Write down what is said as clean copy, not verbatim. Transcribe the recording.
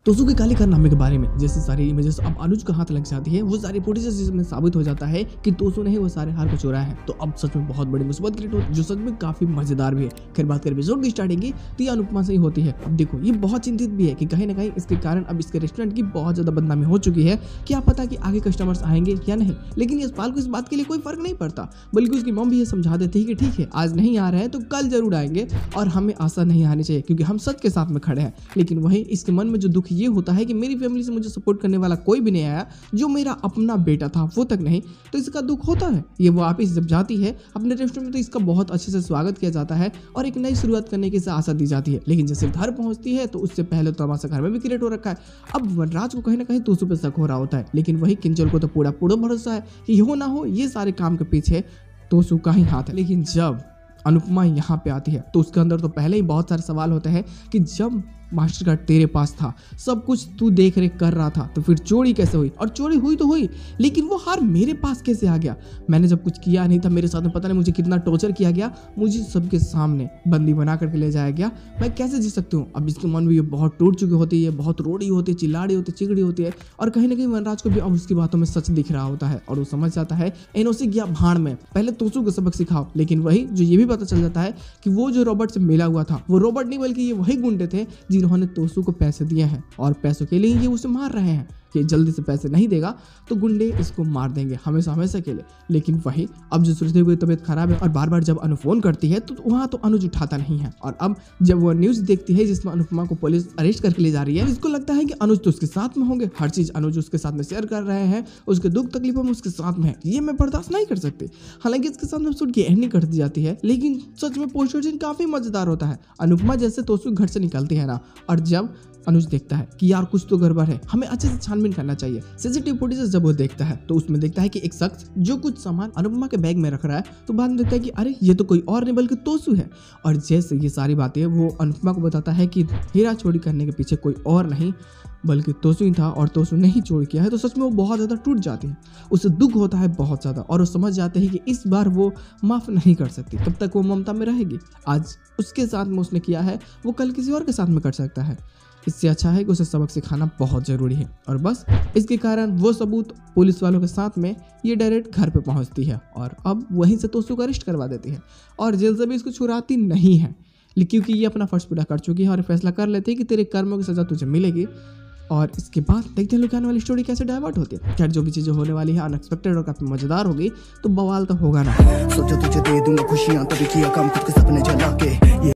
तोसू के काले कारनामे के बारे में जैसे सारी इमेजेस अब अनुज का हाथ लग जाती है, वो सारी फुटेजेस में साबित हो जाता है कि तोसू ने ही वो सारे हार को चुराया है। तो अब सच में बहुत बड़ी मुसीबत क्रिएट होती है, जो सच में काफी मजेदार भी है। खैर बात करें एपिसोड की स्टार्टिंग की, तो ये अनुपमा से ही होती है। अब देखो ये बहुत चिंतित भी है कि कहीं ना कहीं इसके कारण अब इसके रेस्टोरेंट की बहुत ज्यादा बदनामी हो चुकी है। क्या पता कि आगे कस्टमर्स आएंगे या नहीं, लेकिन यशपाल को इस बात के लिए कोई फर्क नहीं पड़ता, बल्कि उसकी मम भी ये समझा देती है कि ठीक है आज नहीं आ रहे हैं तो कल जरूर आएंगे और हमें आशा नहीं आनी चाहिए क्योंकि हम सच के साथ में खड़े हैं। लेकिन वही इसके मन में जो दुख ये होता है कि मेरी फैमिली से मुझे सपोर्ट करने वाला कोई भी नहीं आया, जो मेरा अपना बेटा था वो तक नहीं, तो इसका दुख होता है। ये वापस जब जाती है अपने रेस्टोरेंट में तो इसका बहुत अच्छे से स्वागत किया जाता है और एक नई शुरुआत करने की आशा दी जाती है। लेकिन जैसे घर पहुंचती है तो उससे पहले तो तमाशा घर में भी क्रिएट हो रखा है। अब वनराज को कहीं ना कहीं तोसू पे शक हो रहा होता है, लेकिन वही किंजल को तो पूरा भरोसा है कि हो ना हो ये सारे काम के पीछे तोसू का ही हाथ है। लेकिन जब अनुपमा यहाँ पे आती है तो उसके अंदर तो पहले ही बहुत सारे सवाल होते हैं कि जब मास्टर कार्ड तेरे पास था, सब कुछ तू देख रेख कर रहा था, तो फिर चोरी कैसे हुई? और चोरी हुई तो हुई, लेकिन वो हार मेरे पास कैसे आ गया? मैंने जब कुछ किया नहीं था, मेरे साथ में पता नहीं मुझे कितना टॉर्चर किया गया, मुझे सबके सामने बंदी बना करके ले जाया गया, मैं कैसे जी सकती हूँ? अब इसके मन में ये बहुत टूट चुकी होती है, बहुत रोड़ी होती है, चिल्लाड़ी होती है, चिगड़ी होती है, और कहीं ना कहीं वनराज को भी अब उसकी बातों में सच दिख रहा होता है और वो समझ जाता है एनओसी गया भाड़ में, पहले तोसू को सबक सिखाओ। लेकिन वही जो ये भी पता चल जाता है कि वो जो रॉबर्ट से मिला हुआ था वो रॉबर्ट नहीं बल्कि ये वही गुंडे थे जिन्होंने तोसू को पैसे दिए हैं और पैसों के लिए ये उसे मार रहे हैं कि जल्दी से पैसे नहीं देगा तो गुंडे इसको मार देंगे हमेशा हमेशा के लिए। लेकिन वही अब जो सुरदेव की तबीयत खराब है और बार बार जब अनु फोन करती है तो वहाँ तो अनुज उठाता नहीं है। और अब जब वो न्यूज़ देखती है जिसमें अनुपमा को पुलिस अरेस्ट करके ले जा रही है, इसको लगता है कि अनुज तो उसके साथ में होंगे, हर चीज अनुज उसके साथ में शेयर कर रहे हैं, उसके दुख तकलीफों में उसके साथ में है, ये मैं बर्दाश्त नहीं कर सकती। हालांकि इसके साथ में एपिसोड की एंडिंग कर दी जाती है, लेकिन सच में पोस्ट सीन काफी मजेदार होता है। अनुपमा जैसे तोसू घर से निकलती है ना, और जब अनुज देखता है कि यार कुछ तो गड़बड़ है, हमें अच्छे से छानबीन करना चाहिए। सीसीटीवी फुटेज जब वो देखता है तो उसमें देखता है कि एक शख्स जो कुछ सामान अनुपमा के बैग में रख रहा है, तो बाद में देखता है कि अरे ये तो कोई और नहीं बल्कि तोसू है। और जैसे ये सारी बातें वो अनुपमा को बताता है कि हीरा चोरी करने के पीछे कोई और नहीं बल्कि तोसू ही था और तोसू ने ही चोरी किया है, तो सच में वो बहुत ज़्यादा टूट जाती है, उसे दुख होता है बहुत ज़्यादा और वो समझ जाते हैं कि इस बार वो माफ़ नहीं कर सकती, तब तक वो ममता में रहेगी। आज उसके साथ में उसने किया है वो कल किसी और के साथ में कर सकता है, इससे अच्छा है कि उसे सबक सिखाना बहुत ज़रूरी है। और बस इसके कारण वो सबूत पुलिस वालों के साथ में ये डायरेक्ट घर पे पहुंचती है और अब वहीं से तोसू को अरेस्ट करवा देती है और जेल से भी इसको छुड़ाती नहीं है, क्योंकि ये अपना फर्ज पूरा कर चुकी है और फैसला कर लेती है कि तेरे कर्मों की सज़ा तुझे मिलेगी। और इसके बाद देखते हैं लोग आने वाली स्टोरी कैसे डाइवर्ट होती है। खैर जो भी चीज़ें होने वाली है अनएक्सपेक्टेड और काफ़ी मज़ेदार होगी, तो बवाल तो होगा ना। सोचा तुझे दे दूंगा खुशियां, तभी किया काम खुद के सपने जला के।